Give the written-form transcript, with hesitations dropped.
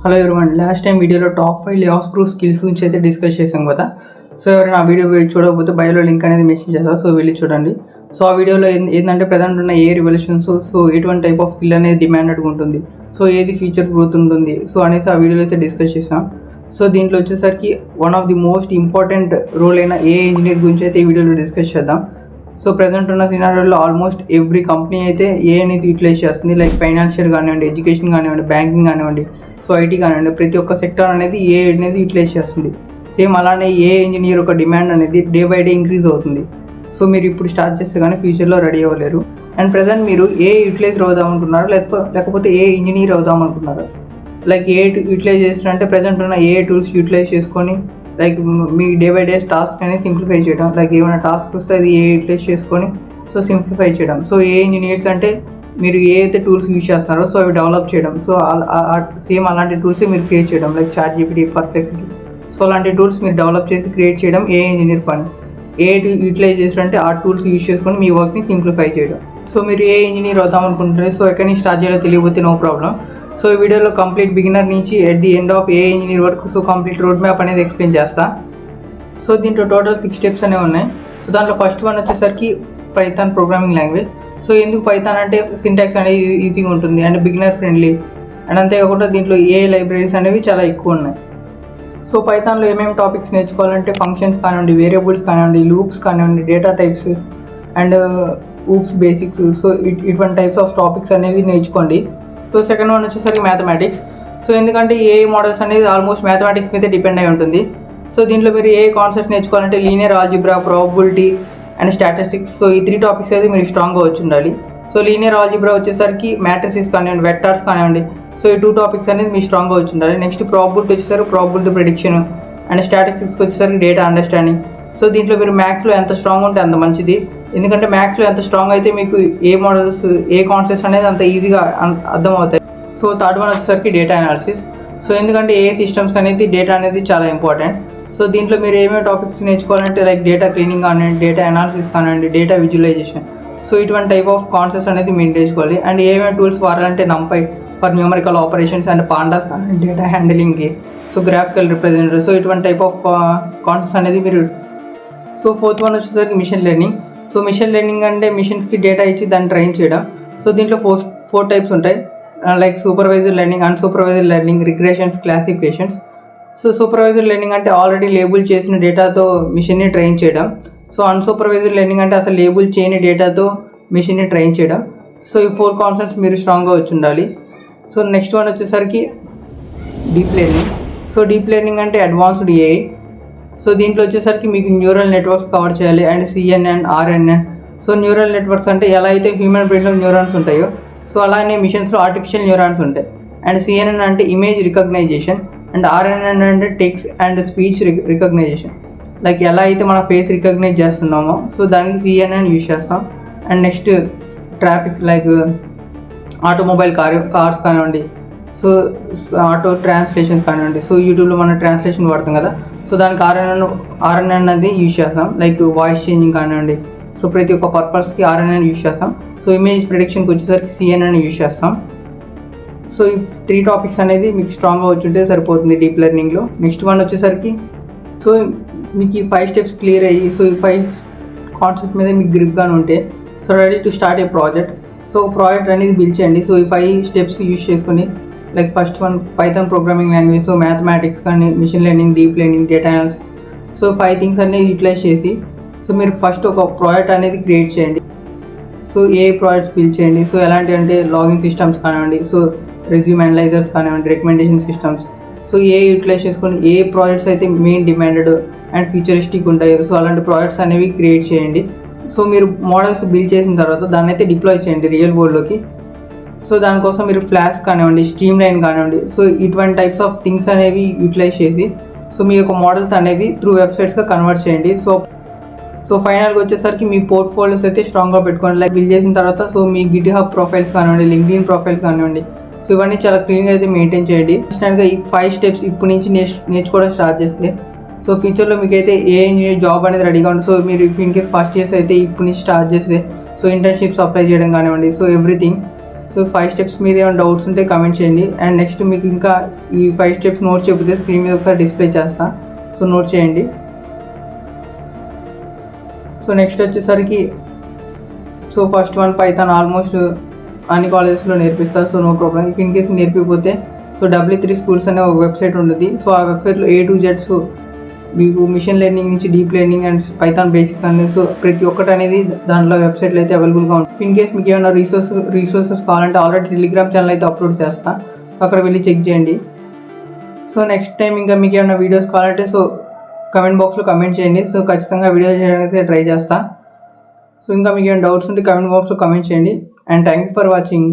Hello everyone, last time వీడియోలో top 5 layoff proof skills గురించి అయితే డిస్కస్ చేసాం కదా. సో ఎవరైనా ఆ వీడియో చూడకపోతే బయోలో లింక్ అనేది మెన్షన్ చేస్తారు, సో వెళ్ళి చూడండి. సో ఆ వీడియోలో ఏంటంటే ప్రజెంట్ ఉన్న ఏ రివల్యూషన్స్, సో ఎటువంటి టైప్ ఆఫ్ స్కిల్ అనేది డిమాండెడ్గా ఉంటుంది, సో ఏది ఫ్యూచర్ గ్రోత్ ఉంటుంది, సో అనేసి ఆ వీడియోలో అయితే డిస్కస్ చేసాం. సో దీంట్లో వచ్చేసరికి one of the most important role అయిన ఏ ఇంజనీర్ గురించి అయితే ఈ వీడియోలో డిస్కస్ చేద్దాం. సో ప్రజెంట్ ఉన్న సినారియోలో ఆల్మోస్ట్ ఎవ్రీ కంపెనీ అయితే ఏ అనేది యూటిలైజ్ చేస్తుంది. లైక్ ఫైనాన్షియల్ కానివ్వండి, ఎడ్యుకేషన్ కానివ్వండి, బ్యాంకింగ్ కానివ్వండి, సో ఐటీ కానివ్వండి, ప్రతి ఒక్క సెక్టర్ అనేది ఏ అనేది యూటిలైజ్ చేస్తుంది. సేమ్ అలానే ఏ ఇంజనీర్ ఒక డిమాండ్ అనేది డే బై డే ఇంక్రీజ్ అవుతుంది. సో మీరు ఇప్పుడు స్టార్ట్ చేస్తే కానీ ఫ్యూచర్లో రెడీ అవ్వలేరు. అండ్ ప్రజెంట్ మీరు ఏ యూటిలైజర్ అవుదాం అనుకున్నారు, లేకపోతే ఏ ఇంజనీర్ అవుదాం అనుకున్నారు. లైక్ ఏ యూటిలైజ్ చేస్తారంటే ప్రజెంట్ ఉన్న ఏ టూల్స్ యూటిలైజ్ చేసుకొని like me day by day task అనేది సింప్లిఫై చేయడం. లైక్ ఏమైనా టాస్క్ వస్తే అది ఏ యూటిలైజ్ చేసుకొని సో సింప్లిఫై చేయడం. సో ఏ ఇంజనీర్స్ అంటే మీరు ఏ అయితే టూల్స్ యూజ్ చేస్తున్నారో సో అవి డెవలప్ చేయడం. సో సేమ్ అలాంటి టూల్స్ మీరు క్రియేట్ చేయడం, లైక్ ChatGPT, పర్ప్లెక్సిటీ, సో అలాంటి టూల్స్ మీరు డెవలప్ చేసి క్రియేట్ చేయడం ఏ ఇంజనీర్ పని. ఏ యూటిలైజ్ చేస్తారంటే ఆ టూల్స్ యూజ్ చేసుకొని మీ వర్క్ని సింప్లిఫై చేయడం. సో మీరు ఏ ఇంజనీర్ అవుదాం అనుకుంటున్నారు, సో ఎక్కడి నుంచి స్టార్ట్ చేయాలో తెలియకపోతే నో ప్రాబ్లం. సో ఈ వీడియోలో కంప్లీట్ బిగినర్ నుంచి at the end of A engineer వరకు సో కంప్లీట్ రోడ్ మ్యాప్ అనేది ఎక్స్ప్లెయిన్ చేస్తా. సో దీంట్లో టోటల్ 6 స్టెప్స్ అనేవి ఉన్నాయి. సో దాంట్లో ఫస్ట్ వన్ వచ్చేసరికి పైథాన్ ప్రోగ్రామింగ్ లాంగ్వేజ్. సో ఎందుకు పైథాన్ అంటే సింటాక్స్ అనేది ఈజీగా ఉంటుంది అండ్ బిగినర్ ఫ్రెండ్లీ. అండ్ అంతేకాకుండా దీంట్లో ఏ లైబ్రరీస్ అనేవి చాలా ఎక్కువ ఉన్నాయి. సో పైథాన్లో ఏమేమి టాపిక్స్ నేర్చుకోవాలంటే ఫంక్షన్స్ కానివ్వండి, వేరియబుల్స్ కానివ్వండి, లూప్స్ కానివ్వండి, data types and oops basics, so ఇటువంటి టైప్స్ ఆఫ్ టాపిక్స్ అనేవి నేర్చుకోండి. సో సెకండ్ వన్ వచ్చేసరికి మ్యాథమెటిక్స్. సో ఎందుకంటే ఏ మోడల్స్ అనేది ఆల్మోస్ట్ మ్యాథమెటిక్స్ మీద డిపెండ్ అయి ఉంటుంది. సో దీంట్లో మీరు ఏ కాన్సెప్ట్స్ నేర్చుకోవాలంటే linear algebra, probability and statistics. So ఈ 3 టాపిక్స్ అయితే మీరు స్ట్రాంగ్గా వచ్చి ఉండాలి. సో లీనియర్ ఆల్జిబ్రా వచ్చేసరికి మ్యాట్రిసెస్ కానివ్వండి, వెక్టార్స్ కానివ్వండి, సో ఈ 2 టాపిక్స్ అనేది మీరు స్ట్రాంగ్గా వచ్చి ఉండాలి. నెక్స్ట్ ప్రాబబిలిటీ వచ్చేసరికి ప్రాబబిలిటీ ప్రిడిక్షన్ అండ్ స్టాటిస్టిక్స్కి వచ్చేసరికి డేటా అండర్స్టాండింగ్. సో దీంట్లో మీరు మ్యాథ్స్లో ఎంత స్ట్రాంగ్ ఉంటే అంత మంచిది. ఎందుకంటే మ్యాథ్స్లో ఎంత స్ట్రాంగ్ అయితే మీకు ఏ మోడల్స్, ఏ కాన్సెప్ట్స్ అనేది అంత ఈజీగా అర్థమవుతాయి. సో థర్డ్ వన్ వచ్చేసరికి డేటా అనాలిసిస్. సో ఎందుకంటే ఏ సిస్టమ్స్ అనేది డేటా అనేది చాలా ఇంపార్టెంట్. సో దీంట్లో మీరు ఏమేమి టాపిక్స్ నేర్చుకోవాలంటే లైక్ డేటా క్లీనింగ్ కానివ్వండి, డేటా అనాలిసిస్ కానివ్వండి, డేటా విజువలైజేషన్. సో ఇటువంటి టైప్ ఆఫ్ కాన్సెప్ట్స్ అనేది మీరు నేర్చుకోవాలి. అండ్ ఏమేమి టూల్స్ వాడాలంటే NumPy for numerical operations and pandas కానివ్వండి, డేటా హ్యాండిలింగ్కి, సో గ్రాఫికల్ రిప్రజెంటేటివ్. సో ఇటువంటి టైప్ ఆఫ్ కాన్సెప్ట్స్ అనేది మీరు. సో ఫోర్త్ వన్ వచ్చేసరికి machine learning. So machine learning అంటే మిషన్స్కి డేటా ఇచ్చి దాన్ని ట్రైన్ చేయడం. సో దీంట్లో ఫోర్ టైప్స్ ఉంటాయి, like supervised learning, unsupervised learning, regressions, classifications. So supervisor learning అంటే ఆల్రెడీ లేబుల్ చేసిన డేటాతో మిషన్ని ట్రైన్ చేయడం. సో అన్సూపర్వైజర్ లెర్నింగ్ అంటే అసలు లేబుల్ చేయని డేటాతో మిషన్ని ట్రైన్ చేయడం. సో ఈ 4 కాన్సెప్ట్స్ మీరు స్ట్రాంగ్గా వచ్చి ఉండాలి. సో నెక్స్ట్ వన్ వచ్చేసరికి deep learning. So deep learning అంటే అడ్వాన్స్డ్ AI. సో దీంట్లో వచ్చేసరికి మీకు న్యూరల్ నెట్వర్క్స్ కవర్ చేయాలి and CNN, RNN. So neural networks అంటే ఎలా అయితే హ్యూమన్ బ్రెయిన్లో న్యూరాన్స్ ఉంటాయో సో అలానే మిషన్స్లో ఆర్టిఫిషియల్ న్యూరాన్స్ ఉంటాయి. అండ్ CNN అంటే ఇమేజ్ రికగ్నైజేషన్ అండ్ RNN అంటే text and speech recognition. Like ఎలా అయితే మన ఫేస్ రికగ్నైజ్ చేస్తున్నామో సో దానికి CNN యూజ్ చేస్తాం. And next traffic, like automobile cars కానివ్వండి, సో ఆటో ట్రాన్స్లేషన్స్ కానివ్వండి. సో యూట్యూబ్లో మనం ట్రాన్స్లేషన్ వాడతాం కదా, సో దానికి RNN అనేది యూజ్ చేస్తాం. లైక్ వాయిస్ చేంజింగ్ కానివ్వండి, సో ప్రతి ఒక్క పర్పస్కి RNN యూజ్ చేస్తాం. సో ఇమేజ్ ప్రిడిక్షన్కి వచ్చేసరికి CNN యూజ్ చేస్తాం. సో ఈ 3 టాపిక్స్ అనేది మీకు స్ట్రాంగ్గా వచ్చుంటే సరిపోతుంది డీప్ లెర్నింగ్లో. నెక్స్ట్ వన్ వచ్చేసరికి సో మీకు ఈ 5 స్టెప్స్ క్లియర్ అయ్యి సో ఈ 5 కాన్సెప్ట్ మీద మీకు గ్రిప్గానే ఉంటే so ready to start a project. So project అనేది బిల్డ్ చేయండి. సో ఈ 5 స్టెప్స్ యూజ్ చేసుకొని like first one Python programming language, so mathematics కానీ, machine learning, deep learning, data analysis. So 5 things అన్నీ యూటిలైజ్ చేసి సో మీరు ఫస్ట్ ఒక project అనేది క్రియేట్ చేయండి. సో ఏ ప్రాజెక్ట్స్ బిల్డ్ చేయండి. సో ఎలాంటి అంటే లాగిన్ సిస్టమ్స్ కానివ్వండి, సో రెజ్యూమ్ అనలైజర్స్ కానివ్వండి, recommendation systems. So a utilise చేసుకొని ఏ ప్రాజెక్ట్స్ అయితే మెయిన్ డిమాండెడ్ అండ్ ఫ్యూచరిస్టిక్ ఉంటాయో సో అలాంటి ప్రాజెక్ట్స్ అనేవి క్రియేట్ చేయండి. సో మీరు మోడల్స్ బిల్డ్ చేసిన తర్వాత దాన్ని అయితే డిప్లాయ్ చేయండి రియల్ వరల్డ్లోకి. సో దానికోసం మీరు ఫ్లాష్ కానివ్వండి, స్ట్రీమ్ లైన్ కానివ్వండి, సో ఇటువంటి టైప్స్ ఆఫ్ థింగ్స్ అనేవి యూటిలైజ్ చేసి సో మీ యొక్క మోడల్స్ అనేవి త్రూ వెబ్సైట్స్గా కన్వర్ట్ చేయండి. సో ఫైనల్గా వచ్చేసరికి మీ పోర్ట్ఫోలియోస్ అయితే స్ట్రాంగ్గా పెట్టుకోండి. లైక్ బిల్డ్ చేసిన తర్వాత సో మీ GitHub ప్రొఫైల్స్ కానివ్వండి, LinkedIn ప్రొఫైల్స్ కానివ్వండి, సో ఇవన్నీ చాలా క్లీన్గా అయితే మెయింటైన్ చేయండి. ఇన్స్టెంట్గా ఈ 5 స్టెప్స్ ఇప్పటి నుంచి నేర్చుకోవడం స్టార్ట్ చేస్తే సో ఫ్యూచర్లో మీకైతే ఏ ఇంజనీర్ జాబ్ అనేది రెడీగా ఉంటుంది. సో మీరు ఇన్ కేస్ ఫస్ట్ ఇయర్స్ అయితే ఇప్పటి నుంచి స్టార్ట్ చేస్తే సో ఇంటర్న్షిప్స్ అప్లై చేయడం కానివ్వండి, సో ఎవ్రీథింగ్ సో 5 స్టెప్స్ మీద ఏమైనా డౌట్స్ ఉంటే కమెంట్ చేయండి. అండ్ నెక్స్ట్ మీకు ఇంకా ఈ 5 స్టెప్స్ నోట్ చేయకపోతే స్క్రీన్ మీద ఒకసారి డిస్ప్లే చేస్తా, సో నోట్ చేయండి. సో నెక్స్ట్ వచ్చేసరికి so first one Python almost అన్ని కాలేజెస్లో నేర్పిస్తారు, so no problem. In case నేర్పిపోతే సో W3 స్కూల్స్ అనే ఒక వెబ్సైట్ ఉంటుంది. సో ఆ వెబ్సైట్లో A to Z మీకు మిషన్ లెర్నింగ్ నుంచి deep learning and Python basic అని సో ప్రతి ఒక్కటి అనేది దాంట్లో వెబ్సైట్లో అయితే అవైలబుల్గా ఉంటుంది. ఇన్ కేస్ మీకు ఏమైనా రీసోర్సెస్ కావాలంటే ఆల్రెడీ టెలిగ్రామ్ ఛానల్ అయితే అప్లోడ్ చేస్తా, అక్కడ వెళ్ళి చెక్ చేయండి. సో నెక్స్ట్ టైం ఇంకా మీకు ఏమైనా వీడియోస్ కావాలంటే సో కమెంట్ బాక్స్లో కమెంట్ చేయండి. సో ఖచ్చితంగా వీడియో చేయడానికి ట్రై చేస్తా. సో ఇంకా మీకు ఏమైనా డౌట్స్ ఉంటే కమెంట్ బాక్స్లో కమెంట్ చేయండి. And thank you for watching.